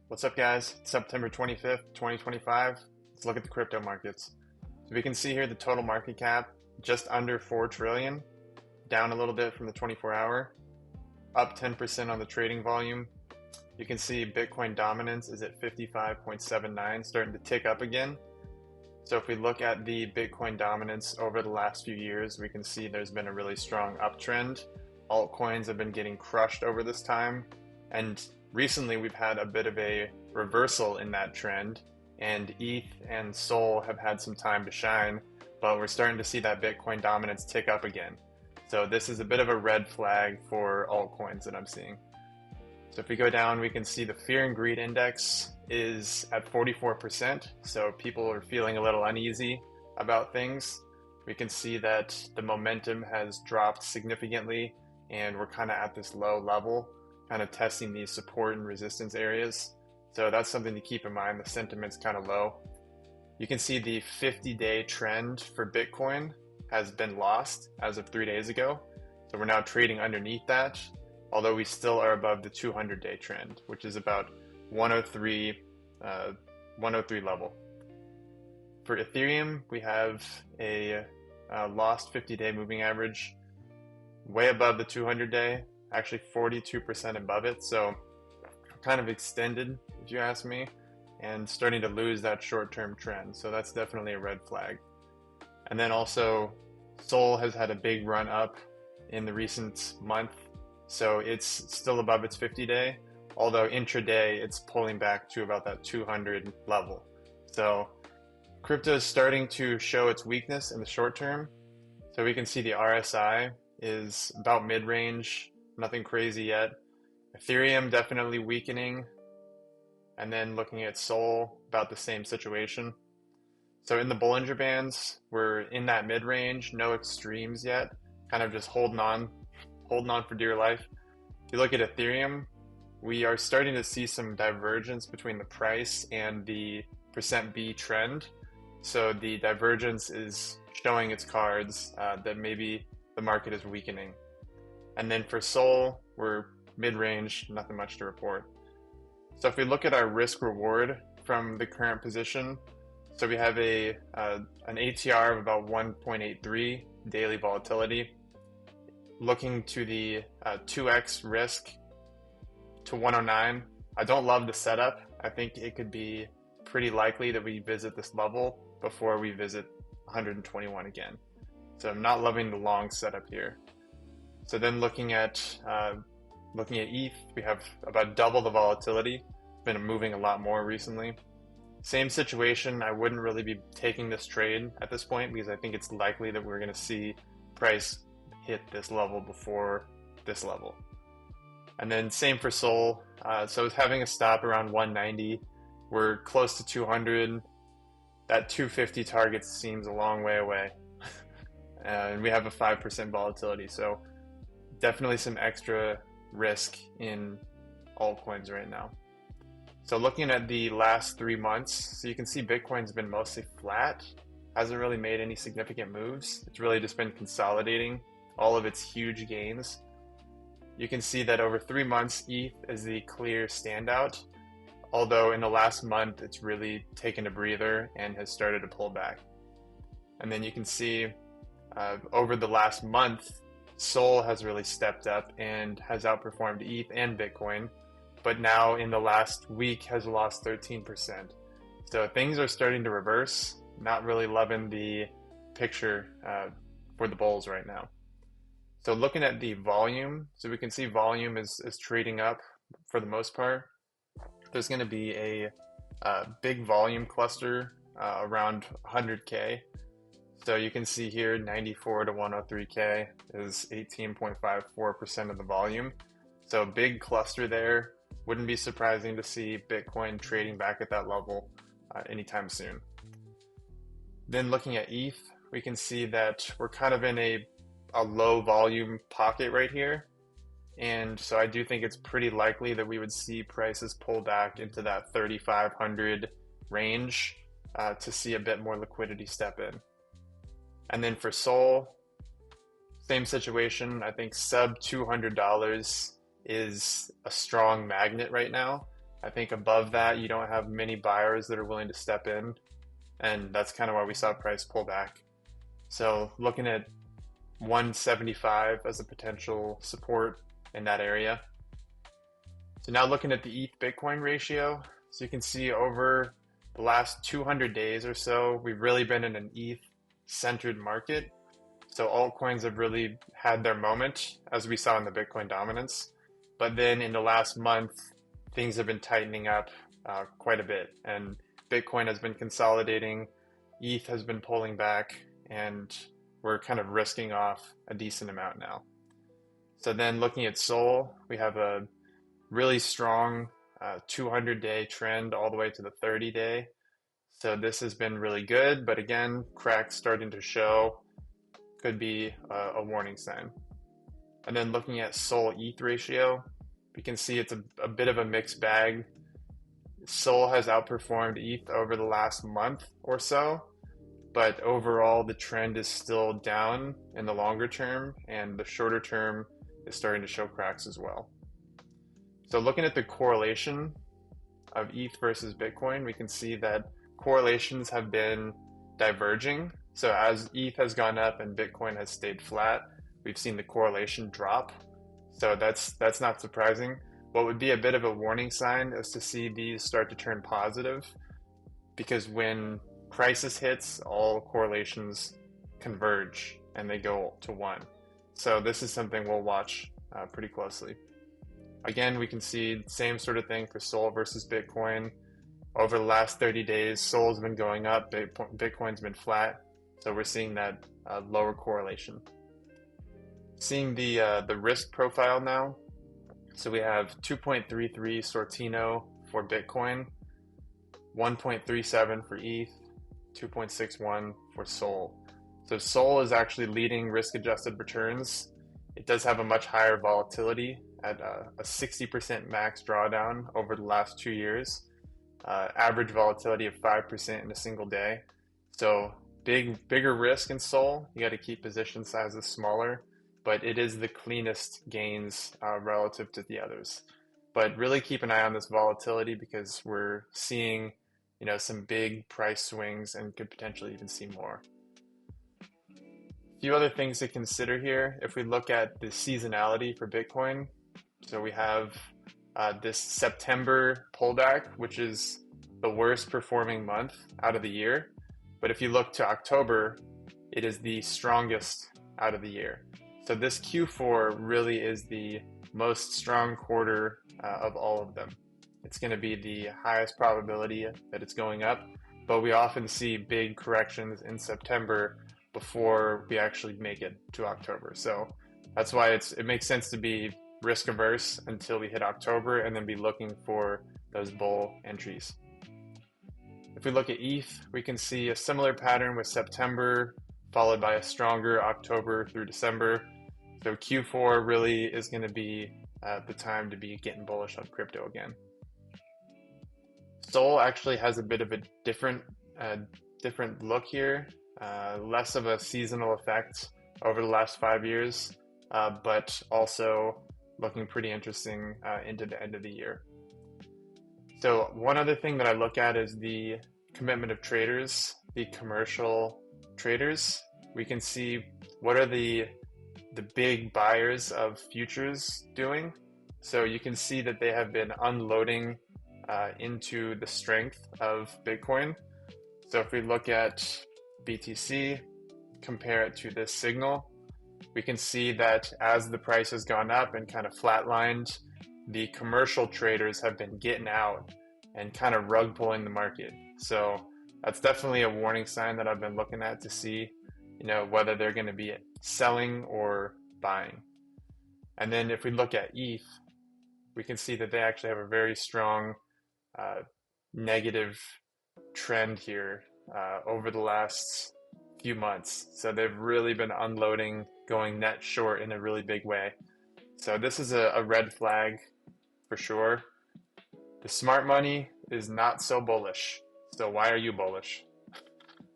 What's up, guys? It's September 25th, 2025. Let's look at the crypto markets. So we can see here the total market cap just under 4 trillion, down a little bit from the 24-hour, up 10% on the trading volume. You can see Bitcoin dominance is at 55.79, starting to tick up again. So if we look at the Bitcoin dominance over the last few years, we can see there's been a really strong uptrend. Altcoins have been getting crushed over this time, and recently we've had a bit of a reversal in that trend, and ETH and SOL have had some time to shine, but we're starting to see that Bitcoin dominance tick up again. So this is a bit of a red flag for altcoins that I'm seeing. So if we go down, we can see the fear and greed index is at 44%. So people are feeling a little uneasy about things. We can see that the momentum has dropped significantly, and we're kind of at this low level, kind of testing these support and resistance areas. So that's something to keep in mind. The sentiment's kind of low. You can see the 50-day trend for Bitcoin has been lost as of 3 days ago. So we're now trading underneath that, although we still are above the 200-day trend, which is about 103 level. For Ethereum, we have a lost 50-day moving average way above the 200-day, actually 42% above it. So kind of extended, if you ask me, and starting to lose that short-term trend. So that's definitely a red flag. And then also SOL has had a big run up in the recent month. So it's still above its 50-day, although intraday it's pulling back to about that 200 level. So crypto is starting to show its weakness in the short term. So we can see the RSI is about mid-range, nothing crazy yet. Ethereum definitely weakening. And then looking at SOL, about the same situation. So in the Bollinger Bands, we're in that mid-range, no extremes yet, kind of just holding on for dear life. If you look at Ethereum, we are starting to see some divergence between the price and the %B trend. So the divergence is showing its cards that maybe the market is weakening. And then for SOL, we're mid-range, nothing much to report. So if we look at our risk reward from the current position, so we have an ATR of about 1.83 daily volatility. Looking to the 2x risk to 109. I don't love the setup. I think it could be pretty likely that we visit this level before we visit 121 again. So I'm not loving the long setup here. So then looking at ETH, we have about double the volatility. Been moving a lot more recently. Same situation. I wouldn't really be taking this trade at this point because I think it's likely that we're going to see price hit this level before this level. And then same for SOL. So it's having a stop around 190. We're close to 200. That 250 target seems a long way away. And we have a 5% volatility. So definitely some extra risk in altcoins right now. So looking at the last 3 months, so you can see Bitcoin's been mostly flat, hasn't really made any significant moves. It's really just been consolidating all of its huge gains. You can see that over 3 months, ETH is the clear standout, although in the last month, it's really taken a breather and has started to pull back. And then you can see over the last month, SOL has really stepped up and has outperformed ETH and Bitcoin, but now in the last week has lost 13%. So things are starting to reverse. Not really loving the picture for the bulls right now. So looking at the volume, so we can see volume is trading up for the most part. There's going to be a big volume cluster around 100K. So you can see here 94 to 103K is 18.54% of the volume. So big cluster there. Wouldn't be surprising to see Bitcoin trading back at that level anytime soon. Then looking at ETH, we can see that we're kind of in a low volume pocket right here. And so I do think it's pretty likely that we would see prices pull back into that 3,500 range to see a bit more liquidity step in. And then for SOL, same situation. I think sub $200 is a strong magnet right now. I think above that, you don't have many buyers that are willing to step in, and that's kind of why we saw price pull back. So looking at 175 as a potential support in that area. So now looking at the ETH Bitcoin ratio, so you can see over the last 200 days or so, we've really been in an ETH centered market. So altcoins have really had their moment, as we saw in the Bitcoin dominance. But then in the last month, things have been tightening up quite a bit, and Bitcoin has been consolidating, ETH has been pulling back, and we're kind of risking off a decent amount now. So then looking at SOL, we have a really strong 200-day trend all the way to the 30-day. So this has been really good, but again, cracks starting to show, could be a warning sign. And then looking at SOL ETH ratio, we can see it's a bit of a mixed bag. SOL has outperformed ETH over the last month or so, but overall the trend is still down in the longer term, and the shorter term is starting to show cracks as well. So looking at the correlation of ETH versus Bitcoin, we can see that correlations have been diverging. So as ETH has gone up and Bitcoin has stayed flat, we've seen the correlation drop. So that's not surprising. What would be a bit of a warning sign is to see these start to turn positive, because when crisis hits, all correlations converge and they go to 1. So this is something we'll watch pretty closely. Again, we can see same sort of thing for SOL versus Bitcoin. Over the last 30 days, SOL's been going up, Bitcoin's been flat. So we're seeing that lower correlation. Seeing the risk profile now. So we have 2.33 Sortino for Bitcoin, 1.37 for ETH, 2.61 for SOL. So SOL is actually leading risk-adjusted returns. It does have a much higher volatility at a 60% max drawdown over the last 2 years. Average volatility of 5% in a single day. So bigger risk in SOL. You got to keep position sizes smaller, but it is the cleanest gains relative to the others. But really keep an eye on this volatility, because we're seeing, some big price swings and could potentially even see more. A few other things to consider here. If we look at the seasonality for Bitcoin, so we have this September pullback, which is the worst performing month out of the year. But if you look to October, it is the strongest out of the year. So this Q4 really is the most strong quarter of all of them. It's going to be the highest probability that it's going up, but we often see big corrections in September before we actually make it to October. So that's why it makes sense to be risk averse until we hit October, and then be looking for those bull entries. If we look at ETH, we can see a similar pattern with September followed by a stronger October through December. So Q4 really is going to be the time to be getting bullish on crypto again. SOL actually has a bit of a different look here, less of a seasonal effect over the last 5 years, but also looking pretty interesting into the end of the year. So one other thing that I look at is the commitment of traders, the commercial traders. We can see what are the big buyers of futures doing. So you can see that they have been unloading into the strength of Bitcoin. So if we look at BTC, compare it to this signal, we can see that as the price has gone up and kind of flatlined, the commercial traders have been getting out and kind of rug pulling the market. So that's definitely a warning sign that I've been looking at to see, whether they're going to be selling or buying. And then if we look at ETH, we can see that they actually have a very strong negative trend here over the last few months. So they've really been unloading, going net short in a really big way. So this is a red flag for sure. The smart money is not so bullish. So why are you bullish?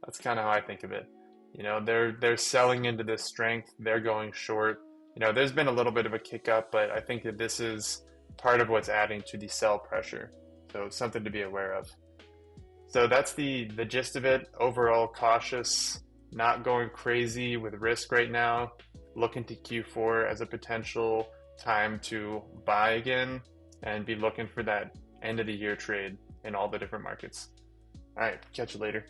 That's kind of how I think of it. They're selling into this strength. They're going short. There's been a little bit of a kick up, but I think that this is part of what's adding to the sell pressure. So it's something to be aware of. So that's the gist of it. Overall cautious, not going crazy with risk right now. Looking to Q4 as a potential time to buy again and be looking for that end of the year trade in all the different markets. All right, catch you later.